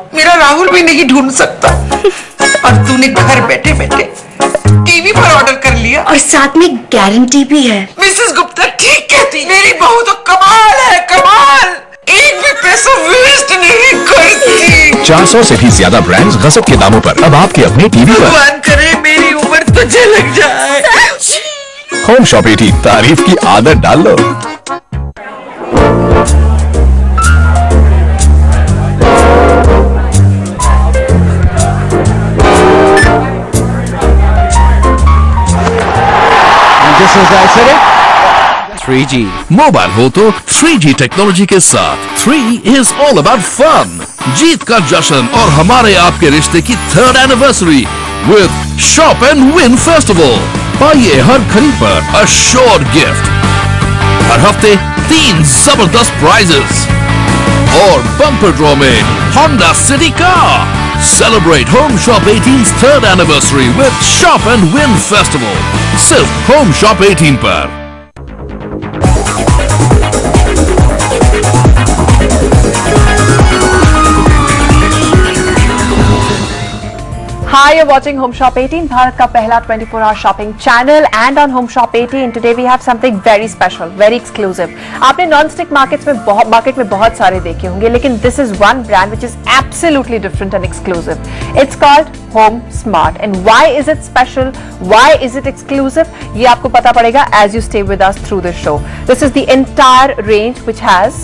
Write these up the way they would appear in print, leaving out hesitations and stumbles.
मेरा राहुल भी नहीं ढूंढ सकता और तूने घर बैठे बैठे टीवी पर ऑर्डर कर लिया और साथ में गारंटी भी है। मिसेस गुप्ता ठीक कहती, मेरी बहू तो कमाल है, कमाल। एक भी पैसा वेस्ट नहीं करती। 400 से भी ज्यादा ब्रांड्स गजब के दामों पर अब आपके अपने टीवी पर। भगवान करे मेरी उम्र तुझे लग जाए। होम शॉप 18 तारीफ की आदत डाल लो। This is Isaiah. 3G mobile हो तो 3G टेक्नोलॉजी के साथ 3 is all about fun। जीत का जश्न और हमारे आपके रिश्ते की 3rd anniversary with Shop and Win Festival। पाइए हर खरीद पर assured gift, हर हफ्ते 3 जबरदस्त प्राइजेस और बम्पर ड्रॉ में Honda City car. Celebrate Home Shop 18's 3rd anniversary with Shop and Win Festival। सिर्फ Home Shop 18 पर। Hi, you're watching Home Shop 18, Bharat का पहला 24-hour shopping channel, and on Home Shop 18 today we have something very special, very exclusive. आपने non-stick market में बहुत सारे देखे होंगे, लेकिन this is one brand which is absolutely different and exclusive. It's called Home Smart. And why is it special? Why is it exclusive? ये आपको पता पड़ेगा as you stay with us through this show. This is the entire range which has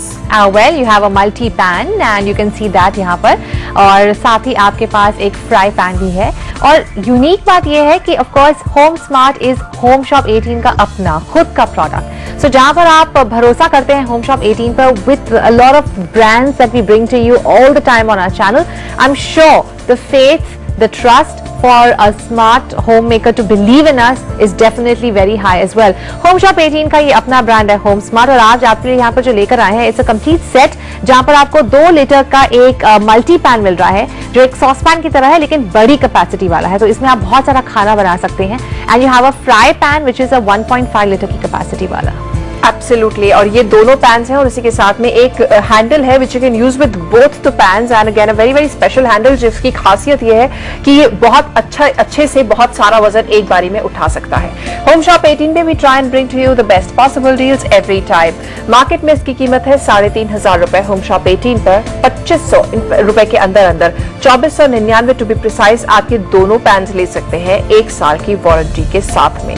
well, you have a multi pan and you can see that यहाँ पर, और साथ ही आपके पास एक फ्राई पैन भी है। और यूनिक बात यह है कि of course home smart is home Shop 18 का अपना खुद का प्रोडक्ट। सो जहां पर आप भरोसा करते हैं होम शॉप 18 पर with a lot of brands that we bring to you all the time on our channel, I am sure the faith, the trust for a smart homemaker to believe in us is definitely very high as well. Home Shop 18 का ये अपना brand है Home Smart, और आज आपके लिए यहाँ पर जो लेकर आए हैं इट्स अ कंप्लीट सेट, जहाँ पर आपको 2 लीटर का एक मल्टी पैन मिल रहा है जो एक सॉस पैन की तरह है लेकिन बड़ी कैपेसिटी वाला है। तो इसमें आप बहुत सारा खाना बना सकते हैं। And you have a fry pan which is a 1.5 litre की कैपेसिटी वाला। Absolutely, और ये दोनों पैन्स हैं और इसी के साथ में एक हैंडल है which you can use with both the pans. And again a very very special handle जिसकी खासियत ये है कि ये बहुत अच्छे से बहुत सारा वजन एक बारी में उठा सकता है। होम शॉप 18 में we try and bring to you the best possible deals every time. Market में इसकी कीमत है 3,500 रुपए, होम शॉप 18 पर 2500 रुपए के अंदर 2499 टू बी प्रिसाइज आपके दोनों पैन्स ले सकते हैं 1 साल की वारंटी के साथ में।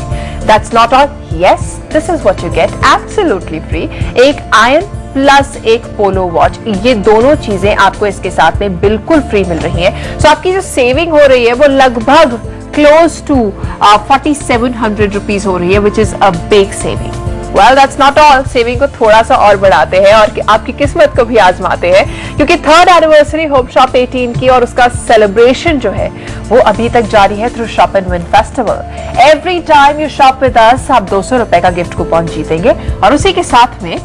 That's not all. Yes, this is what you get absolutely free. एक आयरन प्लस एक पोलो वॉच, ये दोनों चीजें आपको इसके साथ में बिल्कुल फ्री मिल रही हैं। सो आपकी जो सेविंग हो रही है वो लगभग क्लोज टू 4700 रुपीज हो रही है, which is a big saving. Well, that's not all. Saving को थोड़ा सा और बढ़ाते हैं और आपकी किस्मत को भी आजमाते हैं, क्योंकि 3rd एनिवर्सरी होम शॉप 18 की और उसका सेलिब्रेशन जो है वो अभी तक जारी है through shop and win festival. Every time you shop with us आप 200 रुपए का गिफ्ट कूपन जीतेंगे, और उसी के साथ में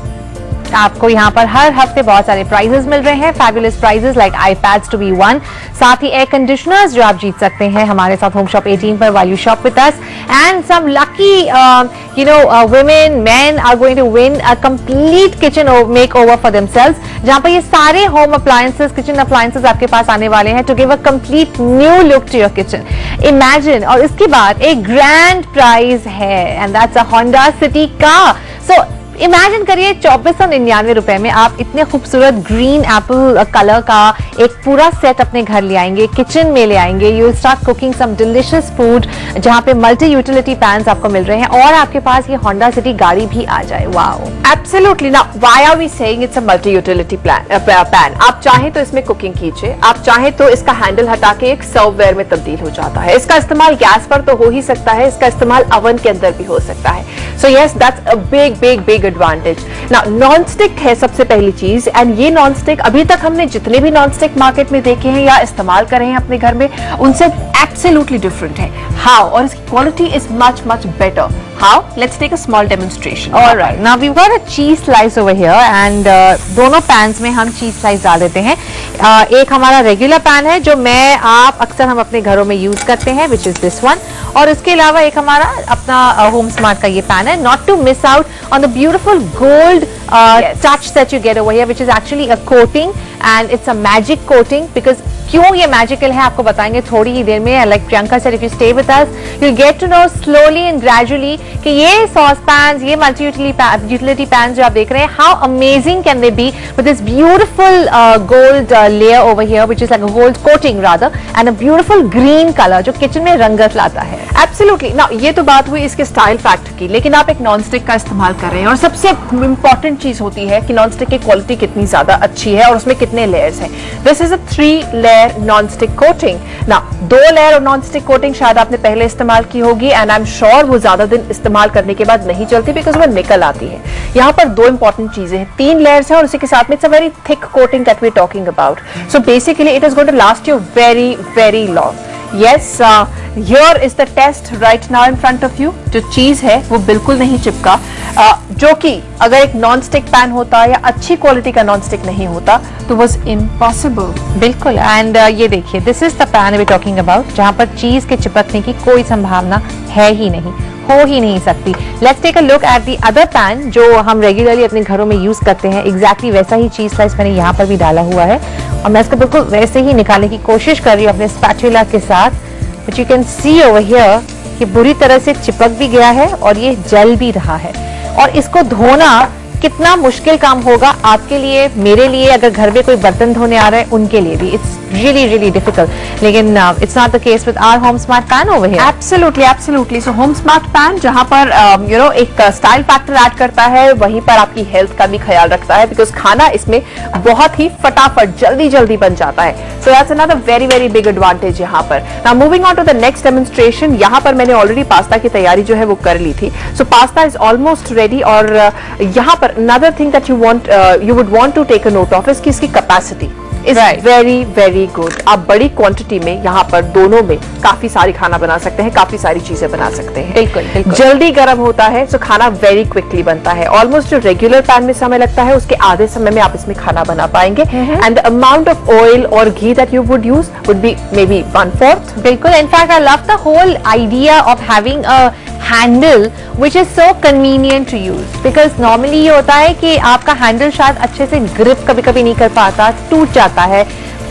आपको यहाँ पर हर हफ्ते बहुत सारे प्राइजेस मिल रहे हैं, fabulous prizes like iPads to be won, साथ ही एयर कंडीशनर्स जो आप जीत सकते हैं हमारे साथ होम शॉप 18 पर while you shop with us, and some lucky women, men are going to win a complete kitchen makeover for themselves, जहाँ पर ये सारे होम अप्लायंसेस, किचन अप्लायंसेस आपके पास आने वाले हैं to give a complete new look to your kitchen. Imagine, और इसके बाद एक ग्रैंड प्राइज है and that's a Honda City car. So imagine करिए 2499 रुपए में आप इतने खूबसूरत ग्रीन एप्पल कलर का एक पूरा सेट अपने घर ले आएंगे, किचन में ले आएंगे। You will start cooking some delicious food, जहां पे मल्टी यूटिलिटी पैन्स आपको मिल रहे हैं, और आपके पास ये Honda City गाड़ी भी आ जाए। Wow, absolutely. Now why are we saying it's a multi utility pan? आप चाहें तो इसमें कुकिंग कीजिए, आप चाहें तो इसका हैंडल हटा के एक सर्ववेयर में तब्दील हो जाता है। इसका इस्तेमाल गैस पर तो हो ही सकता है, इसका इस्तेमाल ओवन के अंदर भी हो सकता है। So yes, that's a big big big advantage. Now non stick है सबसे पहली चीज, एंड ये नॉन स्टिक अभी तक हमने जितने भी नॉन स्टिक मार्केट में देखे हैं या इस्तेमाल करे हैं अपने घर में, उनसे एब्सोल्युटली डिफरेंट है। हाउ? और इसकी quality is much much better. How? Let's take a small demonstration. All right. Now we've got a cheese slice over here, and दोनों पैन्स में हम चीज स्लाइस डाल देते हैं। एक हमारा रेगुलर पैन है जो मैं आप अक्सर हम अपने घरों में यूज करते हैं, विच इज दिस वन, और इसके अलावा एक हमारा अपना होम स्मार्ट का ये पैन है। Not to miss out on the beautiful gold touch that you get over here, which is actually a coating and it's a magic coating. Because क्यों ये मैजिकल है आपको बताएंगे थोड़ी ही देर में. Like Priyanka said, if you stay with us, you'll get to know slowly and gradually कि ये sauce pans, ये multi utility pans जो आप देख रहे हैं, how amazing can they be with this beautiful gold layer over here, which is like a gold coating rather, and a beautiful green color जो kitchen में रंगत लाता है. Absolutely. Now ये तो बात हुई इसके स्टाइल फैक्टर की, लेकिन आप एक नॉन स्टिक का इस्तेमाल कर रहे हैं और सबसे इंपॉर्टेंट चीज होती है कि नॉन स्टिक की क्वालिटी कितनी ज्यादा अच्छी है और उसमें कितने लेयर्स हैं. This is a 3 layer non stick coating. ना 2 लेयर और नॉन स्टिक कोटिंग शायद आपने पहले इस्तेमाल की होगी एंड आई एम श्योर वो ज्यादा दिन इस्तेमाल करने के बाद नहीं चलती बिकॉज वो निकल आती है. यहाँ पर 2 इंपॉर्टेंट चीजें हैं, 3 लेयर्स हैं और उसी के साथ में it's a very thick coating that we are talking about. So basically it is going to last you very very long. Yes, here is the test right now in front of you. जो चीज है वो बिल्कुल नहीं चिपका, जो कि अगर एक नॉन स्टिक पैन होता या अच्छी क्वालिटी का नॉन स्टिक नहीं होता तो was impossible. बिल्कुल. एंड ये देखिए, this is the pan we talking about, जहां पर चीज के चिपकने की कोई संभावना है ही नहीं, हो ही नहीं सकती. Let's take a look at the other pan जो हम रेगुलरली अपने घरों में यूज करते हैं. एग्जैक्टली वैसा ही चीज था, मैंने यहाँ पर भी डाला हुआ है और मैं इसको बिल्कुल वैसे ही निकालने की कोशिश कर रही हूँ अपने स्पैचुला के साथ. But you can see over here कि बुरी तरह से चिपक भी गया है और ये जल भी रहा है. और इसको धोना कितना मुश्किल काम होगा आपके लिए, मेरे लिए, अगर घर में कोई बर्तन धोने आ रहा है उनके लिए भी. It's really really difficult. लेकिन it's not the case with our home smart pan over here. Absolutely, absolutely. So home smart pan जहाँ पर you know एक स्टाइल फैक्टर ऐड करता है, वहीं पर आपकी हेल्थ का भी ख्याल रखता है बिकॉज खाना इसमें बहुत ही फटाफट जल्दी जल्दी बन जाता है. So that's another very very big advantage यहाँ पर. Now moving on to the next demonstration. यहाँ पर मैंने ऑलरेडी पास्ता की तैयारी जो है वो कर ली थी. So pasta is almost ready. और यहाँ पर another thing that you would want to take a note of is कि इसकी capacity is very very good. आप बड़ी क्वांटिटी में यहाँ पर दोनों में काफी सारी खाना बना सकते हैं, काफी सारी चीजें बना सकते हैं. बिल्कुल बिल्कुल. जल्दी गर्म होता है तो खाना वेरी क्विकली बनता है. ऑलमोस्ट जो रेगुलर पैन में समय लगता है उसके आधे समय में आप इसमें खाना बना पाएंगे. And the amount of oil और घी that you would use would be maybe 1/4. बिल्कुल. In fact I love the whole idea of having a handle which is so convenient to use, because normally ये होता है कि आपका handle शायद अच्छे से ग्रिप कभी कभी नहीं कर पाता, टूट जाता है,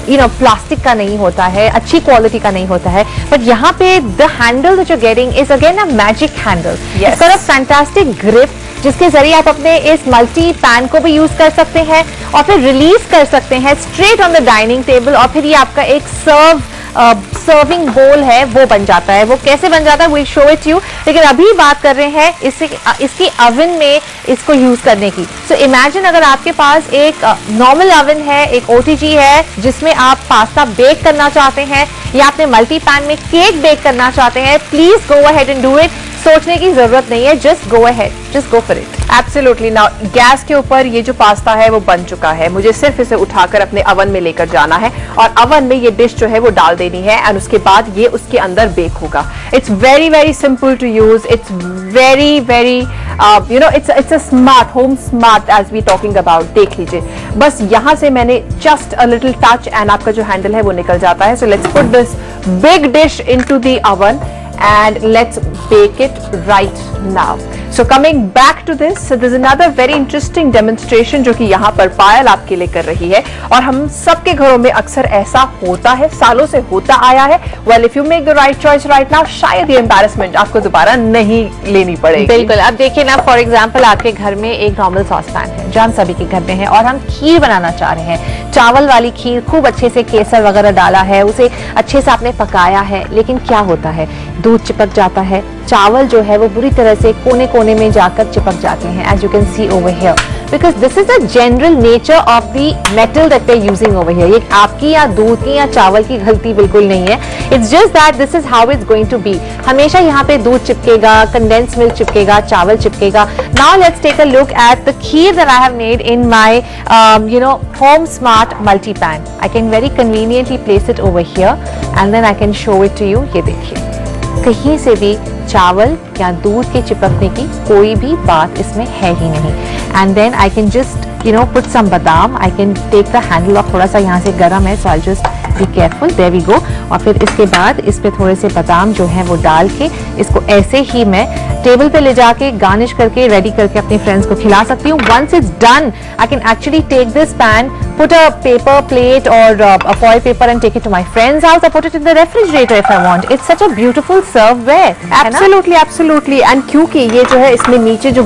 you know, प्लास्टिक का नहीं होता है, अच्छी क्वालिटी का नहीं होता है. बट यहाँ पे the handle that you're getting is again a magic handle. It's got a fantastic grip जिसके जरिए आप अपने इस मल्टी पैन को भी यूज कर सकते हैं और फिर रिलीज कर सकते हैं straight on the dining table और फिर ये आपका एक सर्विंग बोल है वो बन जाता है. वो कैसे बन जाता है वी शो इट यू. लेकिन अभी बात कर रहे हैं इसकी ओवन में इसको यूज करने की. सो इमेजिन अगर आपके पास एक नॉर्मल ओवन है, एक ओटीजी है जिसमें आप पास्ता बेक करना चाहते हैं या अपने मल्टी पैन में केक बेक करना चाहते हैं, please go ahead and do it. सोचने की जरूरत नहीं है, just go ahead, just go for it. Absolutely. Now gas के ऊपर ये जो पास्ता है वो बन चुका है, मुझे सिर्फ इसे उठाकर अपने अवन में लेकर जाना है और अवन में ये डिश जो है वो डाल देनी है एंड उसके बाद ये उसके अंदर बेक होगा. It's very very simple to use. It's very very you know it's a smart home smart as we talking about. देख लीजिए, बस यहाँ से मैंने just a little touch and आपका जो हैंडल है वो निकल जाता है. So let's put this big dish into the oven and let's bake it right now. So coming back to this, so there's another very interesting demonstration जो कि यहाँ पर पायल आपके लिए कर रही है और हम सबके घरों में अक्सर ऐसा होता है, सालों से होता आया है. Well, if you make the right choice right now, शायद ये embarrassment आपको दोबारा नहीं लेनी पड़ेगी. बिल्कुल. अब देखिए ना, फॉर एग्जाम्पल आपके घर में एक नॉर्मल सॉस पैन है जो हम सभी के घर में है और हम खीर बनाना चाह रहे हैं. चावल वाली खीर, खूब अच्छे से केसर वगैरह डाला है, उसे अच्छे से आपने पकाया है, लेकिन क्या होता है, दूध चिपक जाता है, चावल जो है वो बुरी तरह से कोने कोने में जाकर चिपक जाते हैं, as you can see over here, because this is the general nature of the metal that we are using over here. ये आपकी या दूध की या चावल की गलती बिल्कुल नहीं है. It's just that this is how it's going to be. हमेशा यहाँ पे दूध चिपकेगा, कंडेंस मिल्क चिपकेगा, चावल चिपकेगा. Now let's take a look at the kheer that I have made in my you know home smart multi pan. I can very conveniently place it over here and then I can show it to you. ये देखिए, कहीं से भी चावल या दूध के चिपकने की कोई भी बात इसमें है ही नहीं. And then I can just you know put some badam. I can take the handle off, थोड़ा सा यहाँ से गर्म है, so I just be careful. There we go. और फिर इसके बाद इस पे थोड़े से बादाम जो है वो डाल के इसको ऐसे ही मैं टेबल पे ले जाके गार्निश करके रेडी करके अपने फ्रेंड्स को खिला सकती हूँ. Once it's done, I can actually take this pan, put a paper plate or a foil paper and take it to my friend's house or put it in the refrigerator if I want. It's such a beautiful serveware. Absolutely, absolutely. And क्योंकि ये जो है इसमें नीचे जो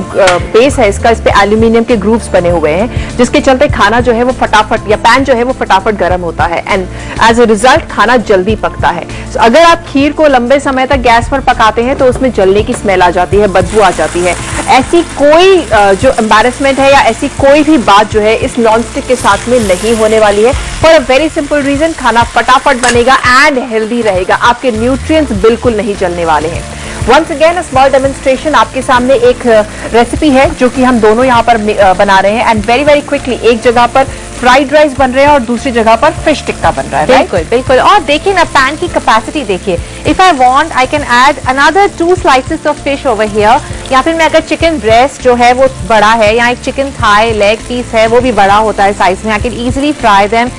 base है इसका, इस पे एल्यूमिनियम के ग्रूव्स बने हुए हैं जिसके चलते खाना जो है वो फटाफट, या पैन जो है वो फटाफट गर्म होता है एंड एज ए रिजल्ट खाना जल्दी पकता है. So, अगर आप खीर को लंबे समय तक गैस पर पकाते हैं तो उसमें जलने की स्मेल आ जाती है, बदबू आ जाती है. ऐसी कोई जो एम्बैरेसमेंट है या ऐसी कोई भी बात जो है इस नॉन स्टिक के साथ में नहीं होने वाली है. For a very simple reason, खाना फटाफट बनेगा एंड हेल्दी रहेगा, आपके न्यूट्रिएंट्स बिल्कुल नहीं जलने वाले हैं. Once again a small demonstration. आपके सामने एक रेसिपी है जो कि हम दोनों यहाँ पर बना रहे हैं एंड वेरी वेरी क्विकली एक जगह पर फ्राइड राइस बन रहे हैं और दूसरी जगह पर फिश टिक्का बन रहा है. बिल्कुल बिल्कुल. और देखिए ना पैन की कैपेसिटी देखिए. If I want I can add another 2 slices of fish over here, या फिर मैं अगर चिकन ब्रेस्ट जो है वो बड़ा है, या एक चिकन थाई लेग पीस है वो भी बड़ा होता है साइज में, I can easily fry them